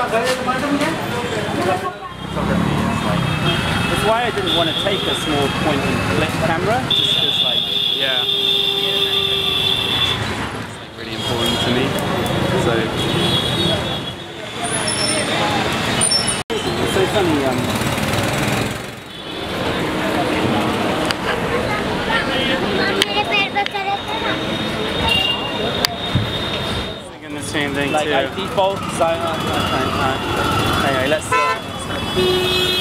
It's why I didn't want to take a small point and click camera, just because like, Yeah. It's like really important to me. So it's so funny. thinking the same thing Like too. I default design. Anyway, let's.